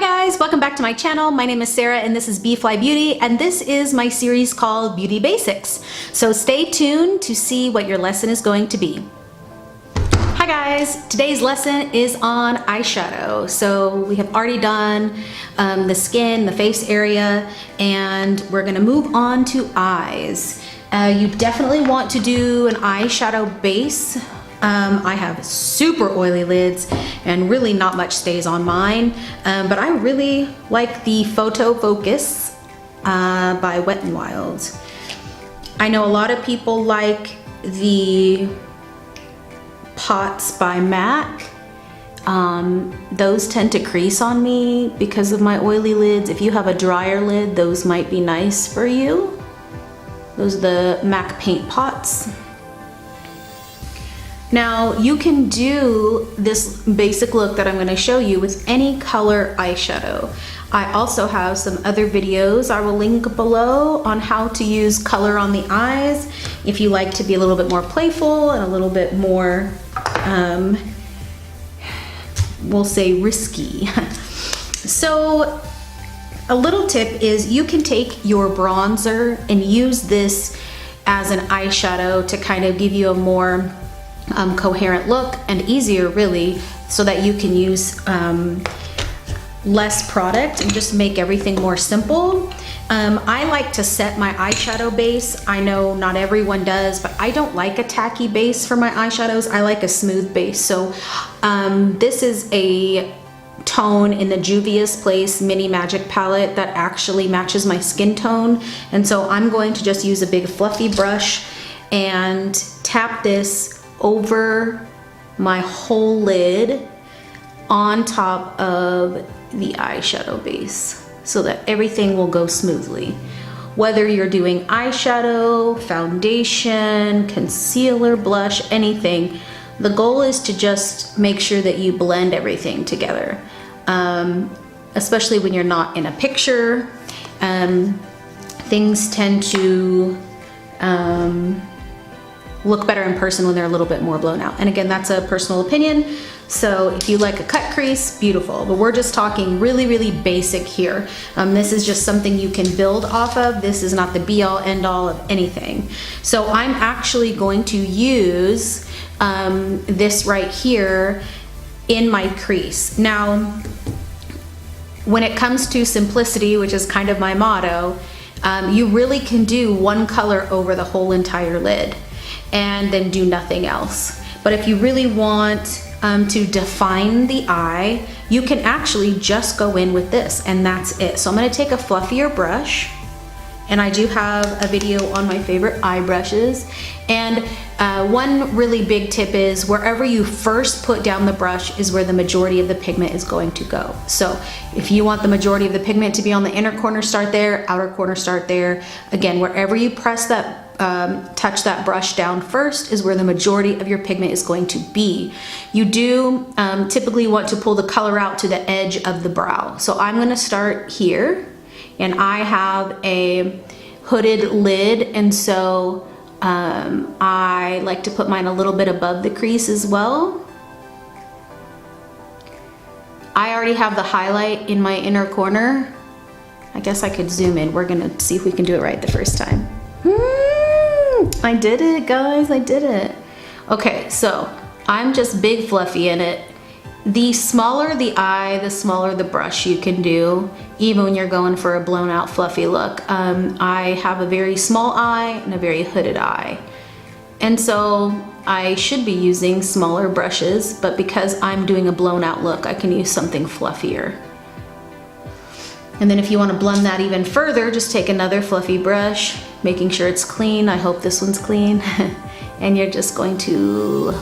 guys, welcome back to my channel. My name is Sarah and this is B.fleye Beauty, and this is my series called Beauty Basics. So stay tuned to see what your lesson is going to be. Hi guys, today's lesson is on eyeshadow. So we have already done the skin, the face area, and we're gonna move on to eyes. You definitely want to do an eyeshadow base. I have super oily lids and really not much stays on mine, but I really like the Photo Focus by Wet n Wild. I know a lot of people like the Pots by MAC. Those tend to crease on me because of my oily lids. If you have a drier lid, those might be nice for you. Those are the MAC paint pots. Now you can do this basic look that I'm going to show you with any color eyeshadow. I also have some other videos I will link below on how to use color on the eyes if you like to be a little bit more playful and a little bit more, we'll say risky. So a little tip is you can take your bronzer and use this as an eyeshadow to kind of give you a more coherent look and easier really, so that you can use less product and just make everything more simple. I like to set my eyeshadow base. I know not everyone does, but I don't like a tacky base for my eyeshadows. I like a smooth base. So this is a tone in the Juvia's Place Mini Magic palette that actually matches my skin tone. And so I'm going to just use a big fluffy brush and tap this over my whole lid on top of the eyeshadow base so that everything will go smoothly. Whether you're doing eyeshadow, foundation, concealer, blush, anything, the goal is to just make sure that you blend everything together. Especially when you're not in a picture, things tend to look better in person when they're a little bit more blown out. And again, that's a personal opinion. So if you like a cut crease, beautiful. But we're just talking really, really basic here. This is just something you can build off of. This is not the be all end all of anything. So I'm actually going to use this right here in my crease. Now, when it comes to simplicity, which is kind of my motto, you really can do one color over the whole entire lid and then do nothing else. But if you really want to define the eye, you can actually just go in with this and that's it. So I'm gonna take a fluffier brush, and I do have a video on my favorite eye brushes. And one really big tip is wherever you first put down the brush is where the majority of the pigment is going to go. So if you want the majority of the pigment to be on the inner corner, start there, outer corner, start there. Again, wherever you press that, touch that brush down first is where the majority of your pigment is going to be. You do typically want to pull the color out to the edge of the brow. So I'm gonna start here, and I have a hooded lid, and so I like to put mine a little bit above the crease as well. I already have the highlight in my inner corner. I guess I could zoom in. We're gonna see if we can do it right the first time. I did it, guys, I did it. Okay, so I'm just big fluffy in it. The smaller the eye, the smaller the brush you can do, even when you're going for a blown out fluffy look. I have a very small eye and a very hooded eye. And so I should be using smaller brushes, but because I'm doing a blown out look, I can use something fluffier. And then if you want to blend that even further, just take another fluffy brush, making sure it's clean. I hope this one's clean. And you're just going to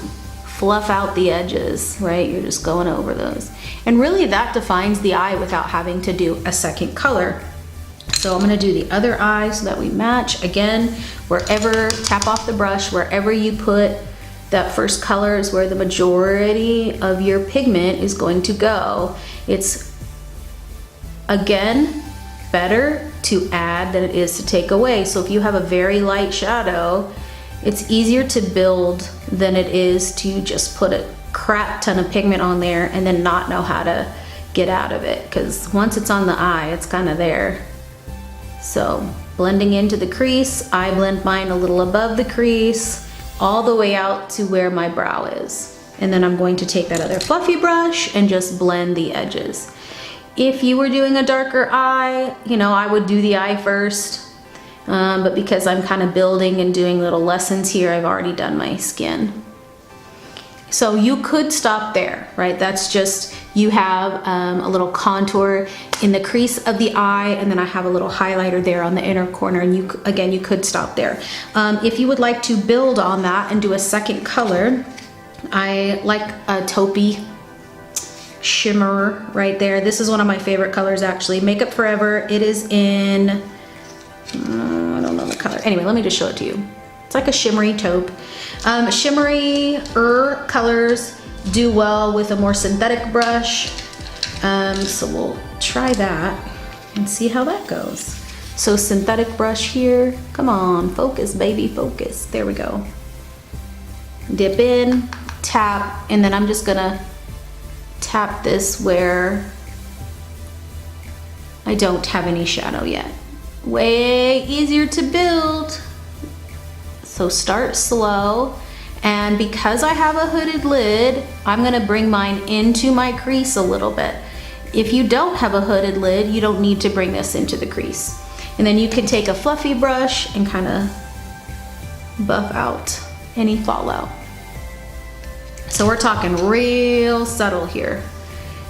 fluff out the edges, right? You're just going over those. And really that defines the eye without having to do a second color. So I'm gonna do the other eye so that we match. Again, wherever, tap off the brush, wherever you put that first color is where the majority of your pigment is going to go. It's, again, better to add than it is to take away. So if you have a very light shadow, it's easier to build than it is to just put a crap ton of pigment on there and then not know how to get out of it, because once it's on the eye, it's kind of there. So blending into the crease, I blend mine a little above the crease, all the way out to where my brow is. And then I'm going to take that other fluffy brush and just blend the edges. If you were doing a darker eye, you know, I would do the eye first. But because I'm kind of building and doing little lessons here, I've already done my skin. So you could stop there, right? That's just, you have a little contour in the crease of the eye, and then I have a little highlighter there on the inner corner, and you, again, you could stop there. If you would like to build on that and do a second color, I like a taupey shimmer right there. This is one of my favorite colors, actually. Makeup Forever. It is in, I don't know the color. Anyway, let me just show it to you. It's like a shimmery taupe. Shimmery colors do well with a more synthetic brush. So we'll try that and see how that goes. So synthetic brush here. Come on, focus, baby, focus. There we go. Dip in, tap, and then I'm just gonna tap this where I don't have any shadow yet. Way easier to build. So start slow, and because I have a hooded lid, I'm gonna bring mine into my crease a little bit. If you don't have a hooded lid, you don't need to bring this into the crease. And then you can take a fluffy brush and kind of buff out any fallout. So we're talking real subtle here.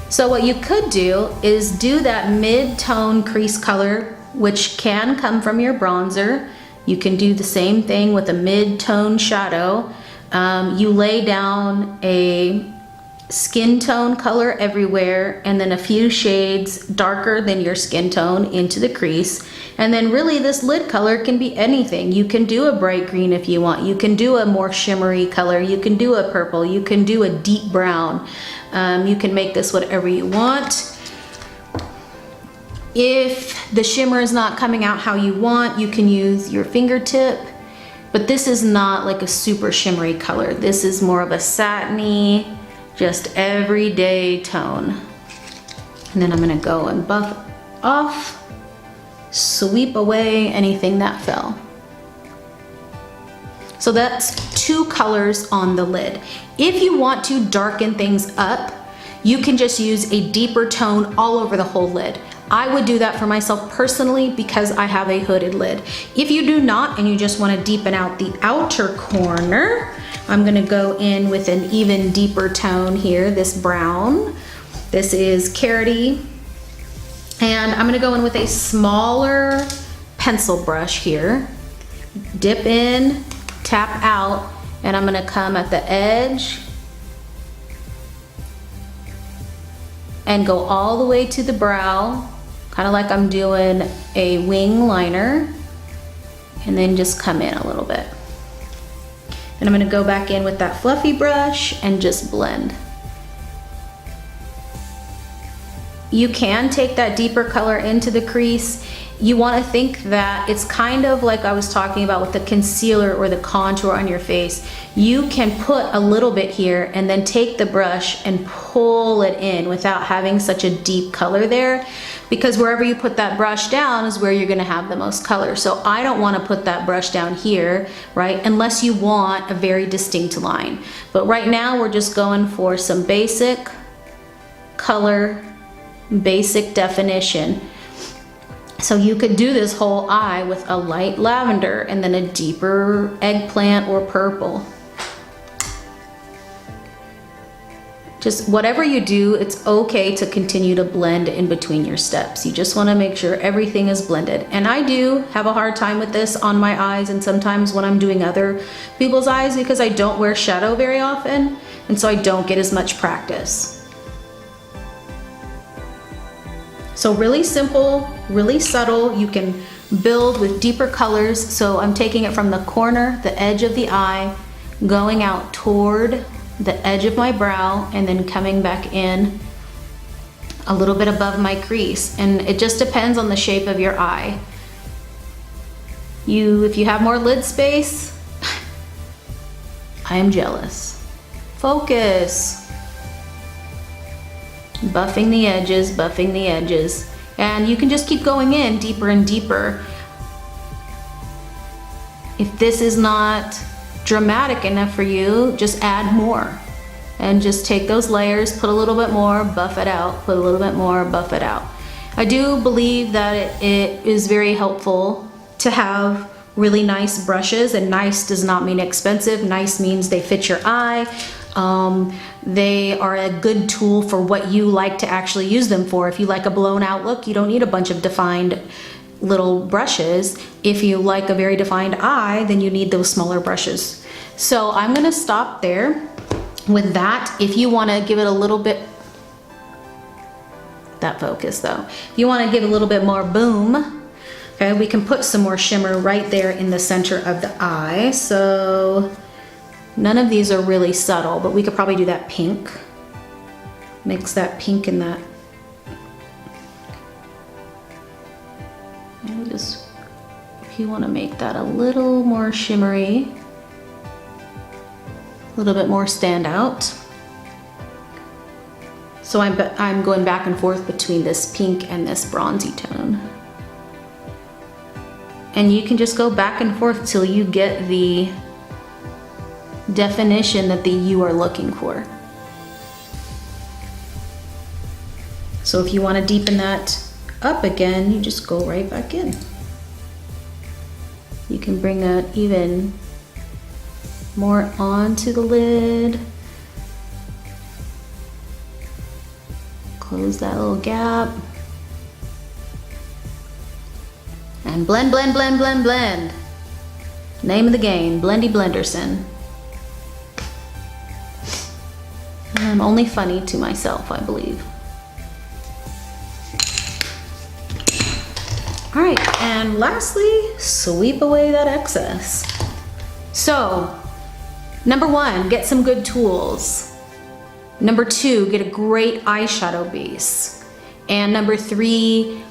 So what you could do is do that mid-tone crease color, which can come from your bronzer. You can do the same thing with a mid-tone shadow. You lay down a skin tone color everywhere, and then a few shades darker than your skin tone into the crease. And then really this lid color can be anything. You can do a bright green if you want. You can do a more shimmery color. You can do a purple. You can do a deep brown. You can make this whatever you want. If the shimmer is not coming out how you want, you can use your fingertip, but this is not like a super shimmery color. This is more of a satiny, just everyday tone. And then I'm gonna go and buff off, sweep away anything that fell. So that's 2 colors on the lid. If you want to darken things up, you can just use a deeper tone all over the whole lid. I would do that for myself personally because I have a hooded lid. If you do not and you just want to deepen out the outer corner, I'm going to go in with an even deeper tone here, this brown. This is carroty. And I'm going to go in with a smaller pencil brush here. Dip in, tap out, and I'm going to come at the edge and go all the way to the brow, kind of like I'm doing a wing liner, and then just come in a little bit. And I'm gonna go back in with that fluffy brush and just blend. You can take that deeper color into the crease. You wanna think that it's kind of like I was talking about with the concealer or the contour on your face. You can put a little bit here and then take the brush and pull it in without having such a deep color there, because wherever you put that brush down is where you're gonna have the most color. So I don't wanna put that brush down here, right? Unless you want a very distinct line. But right now we're just going for some basic color, basic definition. So you could do this whole eye with a light lavender and then a deeper eggplant or purple. Just whatever you do, it's okay to continue to blend in between your steps. You just want to make sure everything is blended. And I do have a hard time with this on my eyes and sometimes when I'm doing other people's eyes because I don't wear shadow very often, and so I don't get as much practice. So really simple, really subtle. You can build with deeper colors. So I'm taking it from the corner, the edge of the eye, going out toward the edge of my brow, and then coming back in a little bit above my crease. And it just depends on the shape of your eye. If you have more lid space, I am jealous. Focus. Buffing the edges, buffing the edges. And you can just keep going in deeper and deeper. If this is not dramatic enough for you, just add more. And just take those layers, put a little bit more, buff it out, put a little bit more, buff it out. I do believe that it is very helpful to have really nice brushes, and nice does not mean expensive. Nice means they fit your eye. They are a good tool for what you like to actually use them for. If you like a blown out look, you don't need a bunch of defined little brushes. If you like a very defined eye, then you need those smaller brushes. So I'm gonna stop there with that. If you wanna give it a little bit, that focus though. If you wanna give it a little bit more boom, okay, we can put some more shimmer right there in the center of the eye. So none of these are really subtle, but we could probably do that pink. Mix that pink in that. And just, if you want to make that a little more shimmery, a little bit more standout. So I'm going back and forth between this pink and this bronzy tone. And you can just go back and forth till you get the definition that you are looking for. So if you want to deepen that up again, you just go right back in. You can bring that even more onto the lid. Close that little gap. And blend, blend, blend, blend, blend. Name of the game, Blendy Blenderson. I'm only funny to myself, I believe. All right, and lastly, sweep away that excess. So, number one, get some good tools. Number two, get a great eyeshadow base. And number three,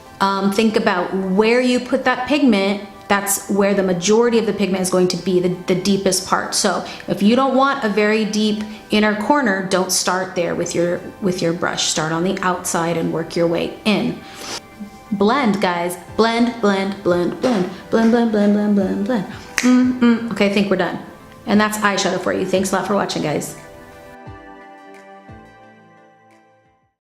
think about where you put that pigment. That's where the majority of the pigment is going to be, the deepest part. So if you don't want a very deep inner corner, don't start there with your brush. Start on the outside and work your way in. Blend, guys. Blend, blend, blend, blend, blend, blend, blend, blend, blend, blend. Okay, I think we're done. And that's eyeshadow for you. Thanks a lot for watching, guys.